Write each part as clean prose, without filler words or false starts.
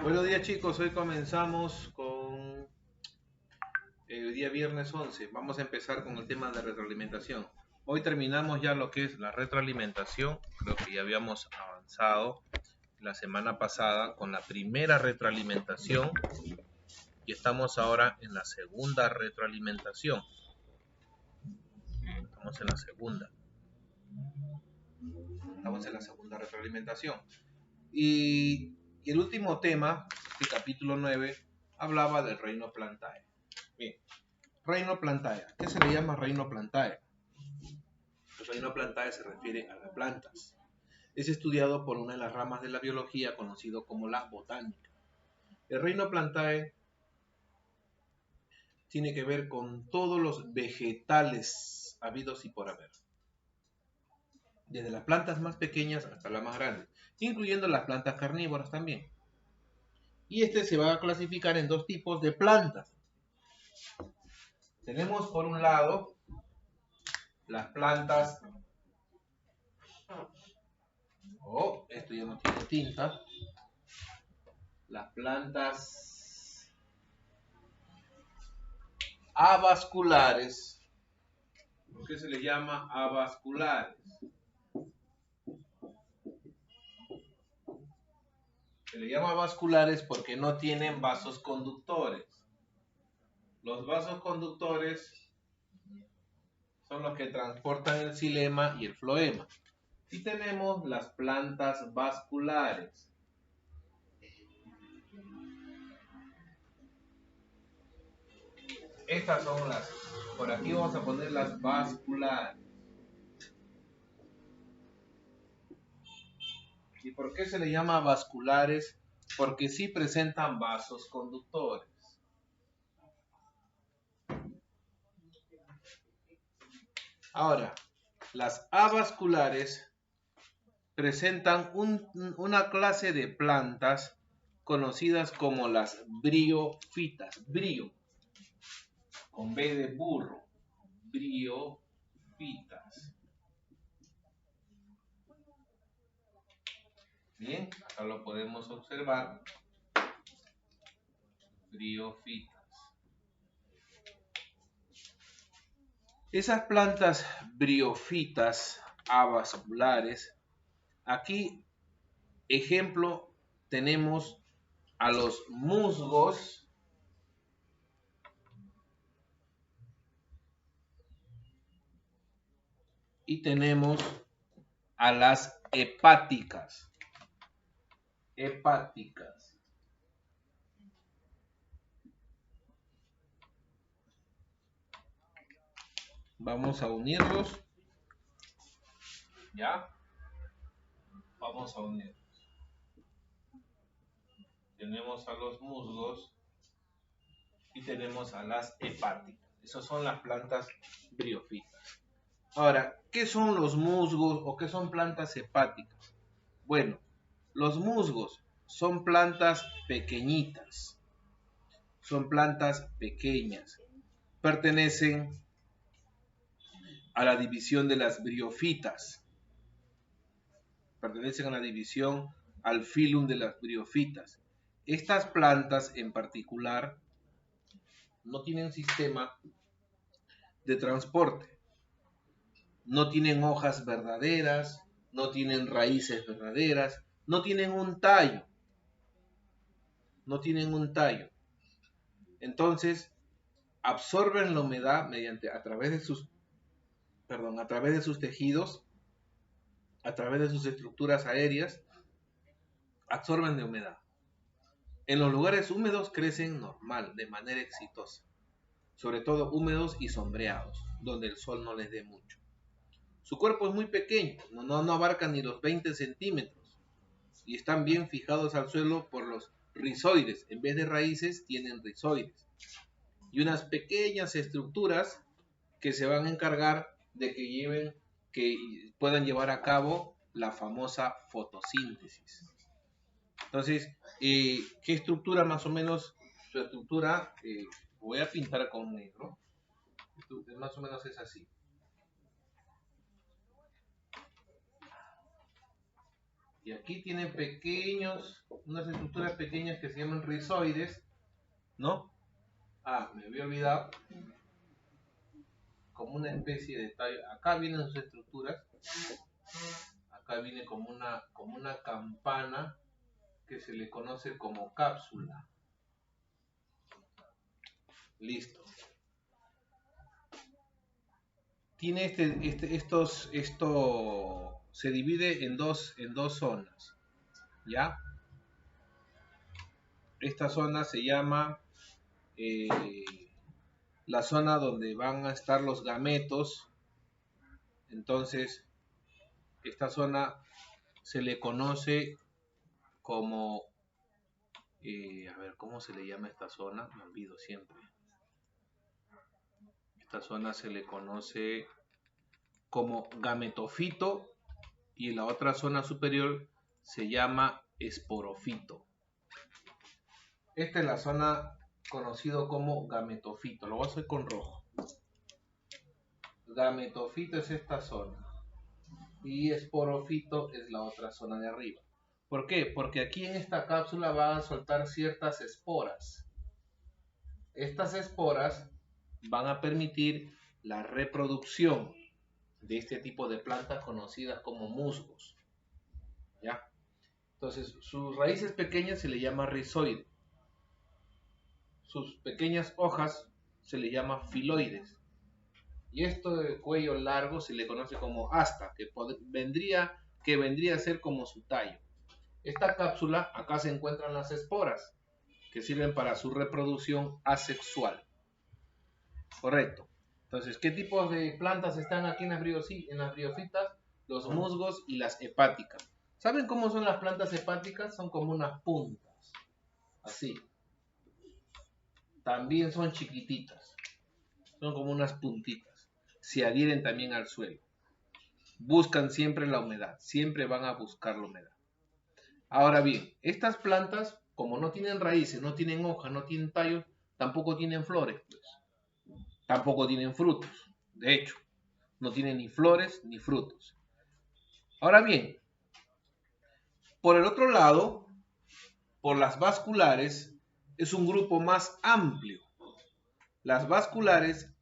Buenos días chicos, hoy comenzamos con el día viernes 11. Vamos a empezar con el tema de retroalimentación. Hoy terminamos ya lo que es la retroalimentación. Creo que ya habíamos avanzado la semana pasada con la primera retroalimentación y estamos ahora en la segunda retroalimentación. Estamos en la segunda retroalimentación. Y el último tema, este capítulo 9, hablaba del reino Plantae. Bien, reino Plantae. ¿Qué se le llama reino Plantae? El reino Plantae se refiere a las plantas. Es estudiado por una de las ramas de la biología conocido como la botánica. El reino Plantae tiene que ver con todos los vegetales habidos y por haber. Desde las plantas más pequeñas hasta las más grandes, incluyendo las plantas carnívoras también. Y este se va a clasificar en dos tipos de plantas. Tenemos por un lado las plantas, esto ya no tiene tinta, las plantas avasculares. ¿Por qué se les llama avasculares? Se les llama vasculares porque no tienen vasos conductores. Los vasos conductores son los que transportan el xilema y el floema. Y tenemos las plantas vasculares. Estas son las, por aquí vamos a poner las vasculares. ¿Y por qué se le llama vasculares? Porque sí presentan vasos conductores. Ahora, las avasculares presentan una clase de plantas conocidas como las briofitas. Brío, con B de burro. Briofitas. Bien, acá lo podemos observar. Briofitas. Esas plantas briofitas avasculares, aquí, ejemplo, tenemos a los musgos y tenemos a las hepáticas. Hepáticas. Vamos a unirlos. ¿Ya? Vamos a unirlos. Tenemos a los musgos y tenemos a las hepáticas. Esas son las plantas briofitas. Ahora, ¿qué son los musgos o qué son plantas hepáticas? Bueno, los musgos son plantas pequeñitas. Son plantas pequeñas. Pertenecen a la división de las briofitas. Pertenecen a la división, al filum de las briofitas. Estas plantas en particular no tienen sistema de transporte. No tienen hojas verdaderas, no tienen raíces verdaderas, no tienen un tallo. No tienen un tallo. Entonces, absorben la humedad a través de sus tejidos, a través de sus estructuras aéreas, absorben de humedad. En los lugares húmedos crecen normal, de manera exitosa, sobre todo húmedos y sombreados, donde el sol no les dé mucho. Su cuerpo es muy pequeño, no abarca ni los 20 centímetros, y están bien fijados al suelo por los rizoides. En vez de raíces, tienen rizoides. Y unas pequeñas estructuras que se van a encargar de que puedan llevar a cabo la famosa fotosíntesis. Entonces, ¿qué estructura más o menos? Su estructura, voy a pintar con negro. Más o menos es así. Y aquí tienen pequeños unas estructuras pequeñas que se llaman rizoides, ¿no? Me había olvidado. Como una especie de tallo. Acá vienen sus estructuras. Acá viene como una campana que se le conoce como cápsula. Listo. Tiene esto se divide en dos zonas, ¿ya? Esta zona se llama la zona donde van a estar los gametos. Entonces, esta zona se le conoce como, a ver, ¿cómo se le llama esta zona? Me olvido siempre. Esta zona se le conoce como gametofito y la otra zona superior se llama esporofito. Esta es la zona conocido como gametofito. Lo voy a hacer con rojo. Gametofito es esta zona y esporofito es la otra zona de arriba. ¿Por qué? Porque aquí en esta cápsula van a soltar ciertas esporas. Estas esporas van a permitir la reproducción de este tipo de plantas conocidas como musgos. ¿Ya? Entonces, sus raíces pequeñas se le llama rizoide. Sus pequeñas hojas se le llama filoides. Y esto de cuello largo se le conoce como asta, que vendría a ser como su tallo. Esta cápsula, acá se encuentran las esporas, que sirven para su reproducción asexual. Correcto. Entonces, ¿qué tipos de plantas están aquí en las briofitas? Los musgos y las hepáticas. ¿Saben cómo son las plantas hepáticas? Son como unas puntas. Así. También son chiquititas. Son como unas puntitas. Se adhieren también al suelo. Buscan siempre la humedad. Siempre van a buscar la humedad. Ahora bien, estas plantas, como no tienen raíces, no tienen hojas, no tienen tallos, tampoco tienen flores, pues. Tampoco tienen frutos. De hecho, no tienen ni flores ni frutos. Ahora bien, por el otro lado, por las vasculares, es un grupo más amplio. Las vasculares,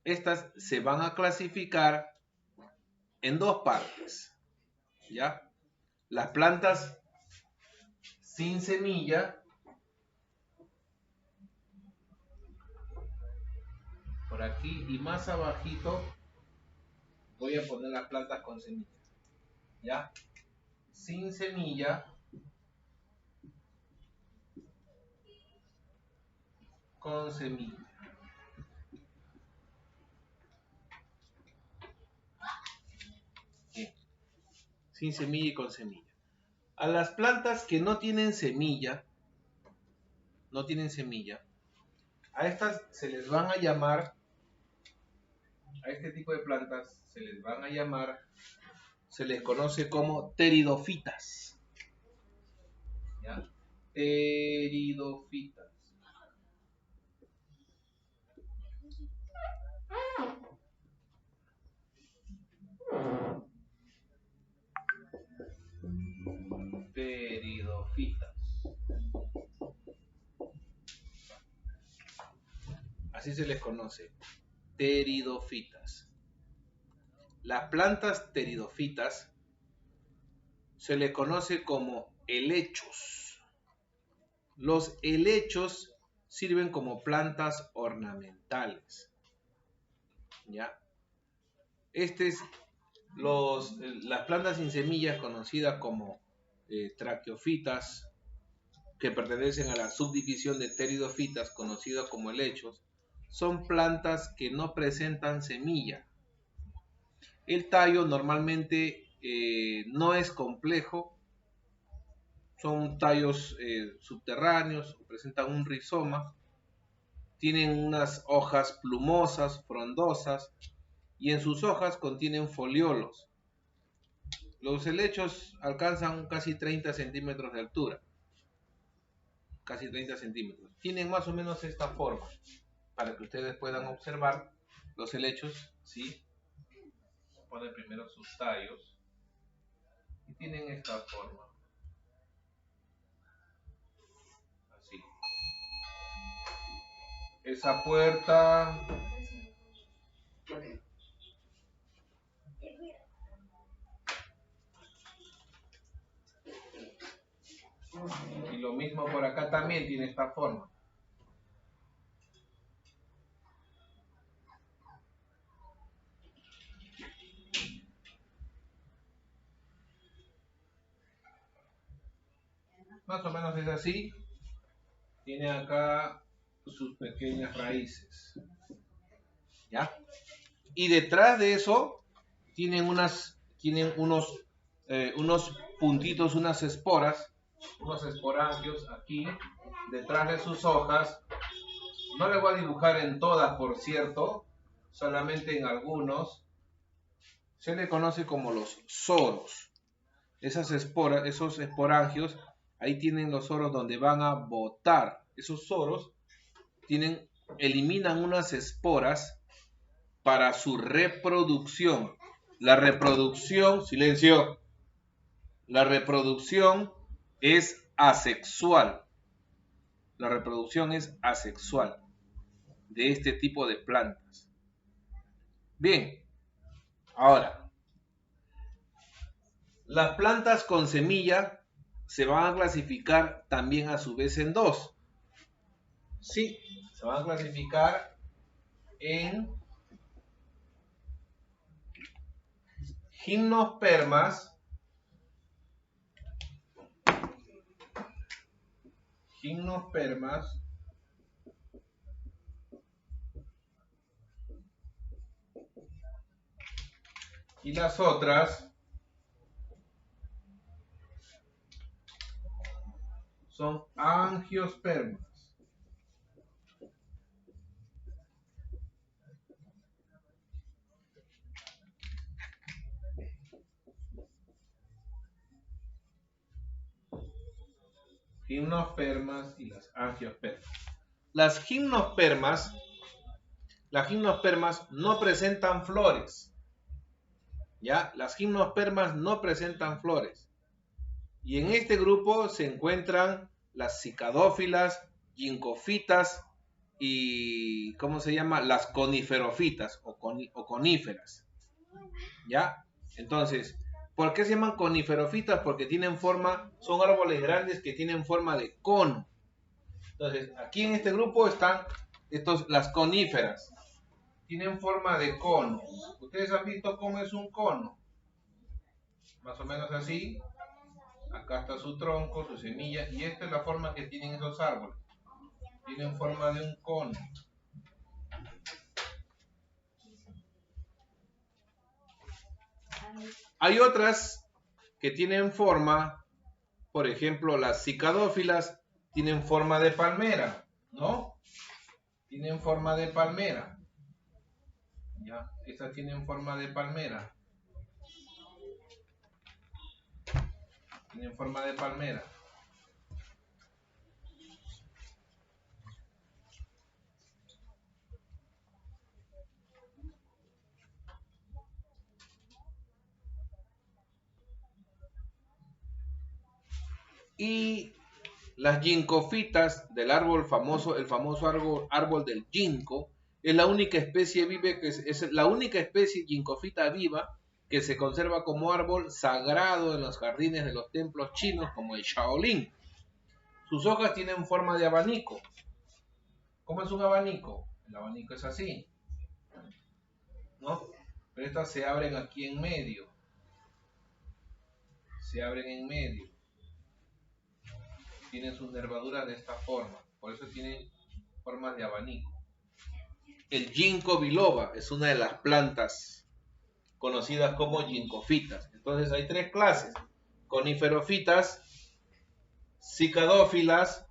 estas se van a clasificar en dos partes, ¿ya? Las plantas sin semilla, por aquí, y más abajito voy a poner las plantas con semilla, ¿ya? Sin semilla, con semilla. Bien. Sin semilla y con semilla. A las plantas que no tienen semilla, a estas se les van a llamar, a este tipo de plantas se les conoce como pteridofitas. ¿Ya? Pteridofitas. Pteridofitas. Así se les conoce, pteridofitas. Las plantas pteridofitas se les conoce como helechos. Los helechos sirven como plantas ornamentales. ¿Ya? Las plantas sin semillas conocidas como traqueofitas, que pertenecen a la subdivisión de pteridofitas conocida como helechos, son plantas que no presentan semilla. El tallo normalmente no es complejo, son tallos subterráneos, presentan un rizoma, tienen unas hojas plumosas, frondosas, y en sus hojas contienen foliolos. Los helechos alcanzan casi 30 centímetros de altura. Casi 30 centímetros. Tienen más o menos esta forma, para que ustedes puedan observar los helechos, ¿sí? Ponen primero sus tallos y tienen esta forma. esa puerta. Y lo mismo por acá también tiene esta forma. Más o menos es así. Tiene acá sus pequeñas raíces. ¿Ya? Y detrás de eso tienen unos puntitos, unos esporangios aquí, detrás de sus hojas. No les voy a dibujar en todas, por cierto, solamente en algunos. Se le conoce como los soros. Esas esporas, esos esporangios, ahí tienen los soros donde van a botar. Esos soros eliminan unas esporas para su reproducción. La reproducción, silencio, la reproducción es asexual. La reproducción es asexual de este tipo de plantas. Bien, ahora, las plantas con semilla se van a clasificar también a su vez en dos. Sí, se van a clasificar en gimnospermas, y las otras son angiospermas. Gimnospermas y las angiospermas. Las gimnospermas no presentan flores. ¿Ya? Las gimnospermas no presentan flores. Y en este grupo se encuentran las cicadófilas, gincofitas y, ¿cómo se llama? Las coniferofitas o coníferas. ¿Ya? Entonces, ¿por qué se llaman coniferofitas? Porque son árboles grandes que tienen forma de cono. Entonces, aquí en este grupo están las coníferas. Tienen forma de cono. ¿Ustedes han visto cómo es un cono? Más o menos así. Acá está su tronco, su semilla, y esta es la forma que tienen esos árboles. Tienen forma de un cono. Hay otras que tienen forma, por ejemplo, las cicadófilas tienen forma de palmera, ¿no? Tienen forma de palmera. ¿Ya? Estas tienen forma de palmera. Tienen forma de palmera. Y las gincofitas del árbol famoso, el famoso árbol del ginkgo, es la única especie es la única especie ginkgofita viva que se conserva como árbol sagrado en los jardines de los templos chinos como el Shaolin. Sus hojas tienen forma de abanico. ¿Cómo es un abanico? El abanico es así, ¿no? Pero estas se abren aquí en medio. Se abren en medio. Tienen sus nervaduras de esta forma. Por eso tienen formas de abanico. El ginkgo biloba es una de las plantas conocidas como gincofitas. Entonces hay tres clases: coniferofitas, cicadófilas,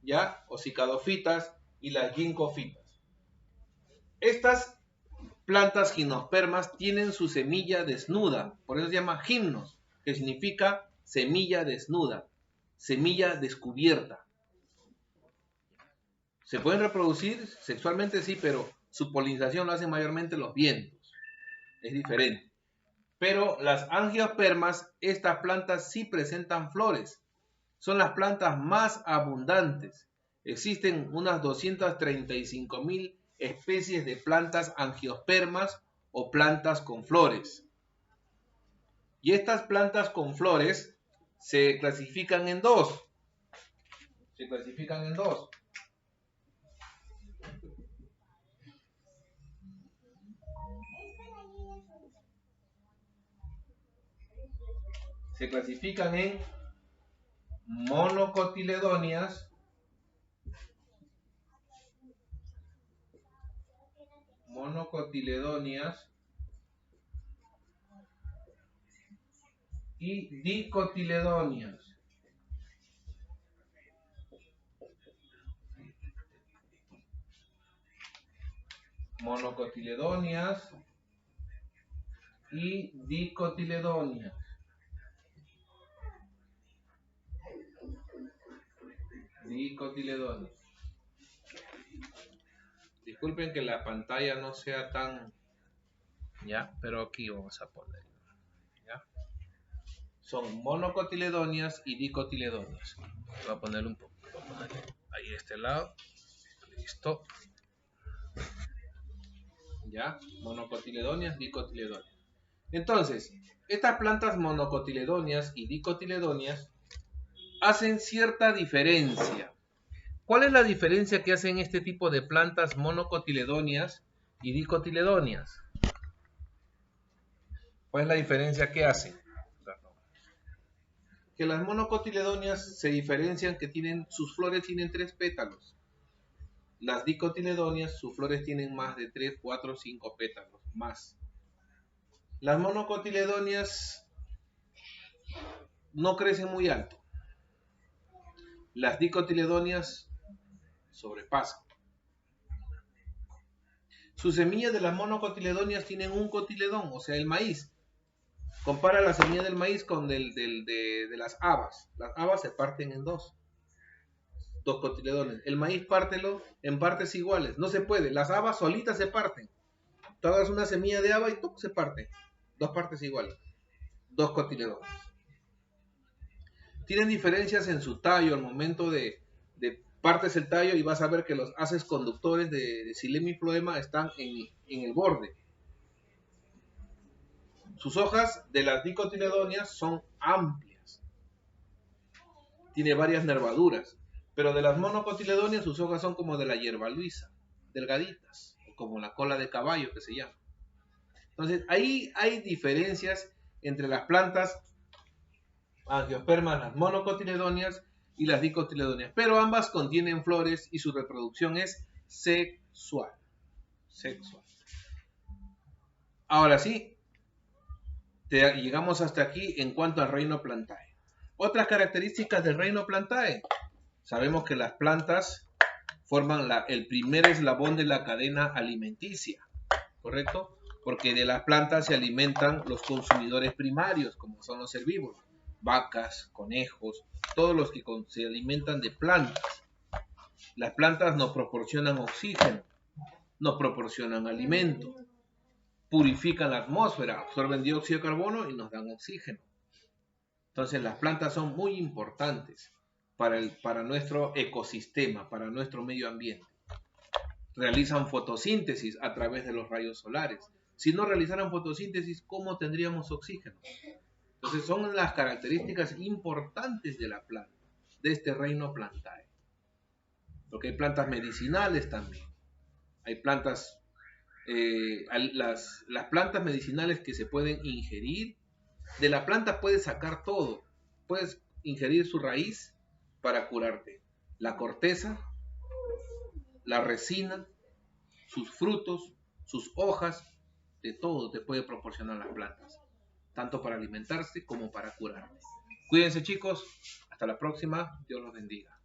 ¿ya? O cicadofitas, y las gincofitas. Estas plantas gimnospermas tienen su semilla desnuda, por eso se llama gimnos, que significa semilla desnuda, semilla descubierta. ¿Se pueden reproducir sexualmente? Sí, pero su polinización lo hacen mayormente los vientos. Es diferente. Pero las angiospermas, estas plantas sí presentan flores. Son las plantas más abundantes Existen unas 235.000 especies de plantas angiospermas o plantas con flores. Y estas plantas con flores se clasifican en dos. Se clasifican en dos. Se clasifican en monocotiledonias y dicotiledonias. Monocotiledonias y dicotiledonias. Dicotiledonias. Disculpen que la pantalla no sea tan... ¿Ya? Pero aquí vamos a poner. ¿Ya? Son monocotiledonias y dicotiledonias. Voy a poner un poco. Voy a ponerle ahí a este lado. Listo. ¿Ya? Monocotiledonias, dicotiledonias. Entonces, estas plantas monocotiledonias y dicotiledonias hacen cierta diferencia. ¿Cuál es la diferencia que hacen este tipo de plantas monocotiledonias y dicotiledonias? ¿Cuál es la diferencia que hacen? Que las monocotiledonias se diferencian que sus flores tienen 3 pétalos. Las dicotiledonias, sus flores tienen más de 3, 4, 5 pétalos, más. Las monocotiledonias no crecen muy alto. Las dicotiledonias sobrepasan. Sus semillas de las monocotiledonias tienen un cotiledón, o sea, el maíz. Compara la semilla del maíz con de las habas. Las habas se parten en dos cotiledones. El maíz pártelo en partes iguales. No se puede. Las habas solitas se parten. Tú hagas una semilla de haba y ¡tuc! Se parte. 2 partes iguales. 2 cotiledones. Tienen diferencias en su tallo al momento de partes el tallo y vas a ver que los haces conductores de xilema y floema están en el borde. Sus hojas de las dicotiledonias son amplias. Tiene varias nervaduras. Pero de las monocotiledonias sus hojas son como de la hierba luisa, delgaditas, como la cola de caballo que se llama. Entonces ahí hay diferencias entre las plantas angiospermas, las monocotiledonias y las dicotiledonias, pero ambas contienen flores y su reproducción es sexual. Ahora sí, llegamos hasta aquí en cuanto al reino Plantae. Otras características del reino Plantae. Sabemos que las plantas forman el primer eslabón de la cadena alimenticia, ¿correcto? Porque de las plantas se alimentan los consumidores primarios, como son los herbívoros, vacas, conejos, todos los que se alimentan de plantas. Las plantas nos proporcionan oxígeno, nos proporcionan alimento, purifican la atmósfera, absorben dióxido de carbono y nos dan oxígeno. Entonces las plantas son muy importantes para nuestro ecosistema, para nuestro medio ambiente. Realizan fotosíntesis a través de los rayos solares. Si no realizaran fotosíntesis, ¿cómo tendríamos oxígeno? Entonces son las características importantes de la planta, de este reino Plantae. Porque hay plantas medicinales también. Hay plantas, las plantas medicinales que se pueden ingerir. De la planta puedes sacar todo. Puedes ingerir su raíz para curarte. La corteza, la resina, sus frutos, sus hojas, de todo te puede proporcionar las plantas, tanto para alimentarse como para curarse. Cuídense chicos, hasta la próxima, Dios los bendiga.